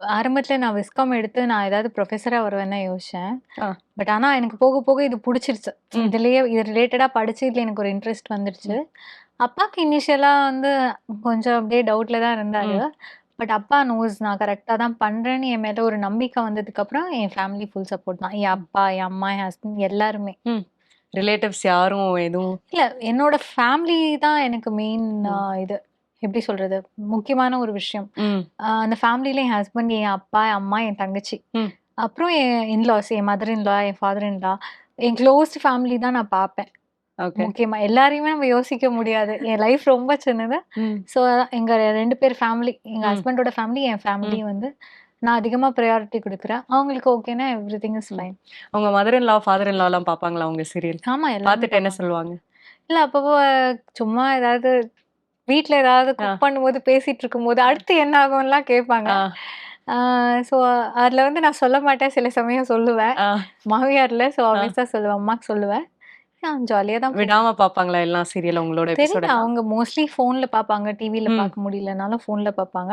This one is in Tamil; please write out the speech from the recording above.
ஆரம்பத்துல நான் விஸ்காம் எடுத்து நான் ஏதாவது ப்ரொஃபஸரா வருவேன்னு தான் யோசிச்சேன். ஆ. பட் ஆனா எனக்கு போக போக இது புடிச்சிருச்சு. ம். இதுலயே இது ரிலேட்டடா படிச்சு இதுல எனக்கு ஒரு இன்ட்ரெஸ்ட் வந்துருச்சு. ம். அப்பாக்கு இனிஷியலா வந்து கொஞ்சம் அப்படியே டவுட்ல தான் இருந்தாரு. ம். பட் அப்பா நோஸ் நான் கரெக்ட்டா தான் பண்றேன்னு என் மேல ஒரு நம்பிக்கை வந்ததுக்கப்புறம் என் ஃபேமிலி ஃபுல் சப்போர்ட் தான். என் அப்பா, என் அம்மா, என் ஹஸ்பண்ட் எல்லாருமே. ம். ரிலேட்டிவ்ஸ் யாரும் எதுவும் இல்ல என்னோட ஃபேமிலி தான் எனக்கு மெயின் ம். இது. எப்படி சொல்றது? முக்கியமான ஒரு விஷயம். ம். அந்த ஃபேமிலில என் ஹஸ்பண்ட், என் அப்பா, என் அம்மா, என் தங்கச்சி. ம். அப்புறம் என் இன்லாஸ், என் மதர் இன்லா, என் ஃபாதர் இன்லா, என் க்ளோஸ்ட் ஃபேமிலி தான் நான் பார்ப்பேன். ஓகே. முக்கியமா. எல்லாரையுமே நம்ம யோசிக்க முடியாது. என் லைஃப் ரொம்ப சின்னது. ம். ஸோ எங்க 2 பேர் ஃபேமிலி, எங்க ம். ஹஸ்பண்டோட ஃபேமிலி, என் ஃபேமிலி ம். வந்து நான் அதிகமா பிரையாரிட்டி குடுக்குறேன். அவங்களுக்கு ஓகேன்னா எவ்ரிதிங் இஸ் ம். ஃபைன். உங்க mother in law, father in லாலாம் பார்ப்பாங்களா உங்க சீரியல்? ஆமா எல்லாருமே பார்த்துட்டு என்ன பார்ப்பாங்க. சொல்லுவாங்க? இல்ல அப்பப்போ சும்மா ஏதாவது வீட்ல ஏதாவது ஆ. குக் பண்ணும்போது, பேசிட்டு இருக்கும்போது, அடுத்து என்ன ஆகும்லாம் கேட்பாங்க. ஆ. ஸோ அதுல வந்து நான் சொல்ல மாட்டேன். சில சமயம் சொல்லுவேன். ஆ. மாமியார் இல்ல. ஸோ ஆ. ஆப்வியஸா சொல்லுவேன். அம்மாக்கு சொல்லுவேன். ஜாலியா தான் போகும். விடாம பார்ப்பாங்களா எல்லா சீரியலும் உங்களோட எபிசோட் தெரியல. எல்லாம்? அவங்க மோஸ்ட்லி ஃபோன்ல பார்ப்பாங்க. டிவில ம். பார்க்க முடியலனாலும் ஃபோன்ல பார்ப்பாங்க.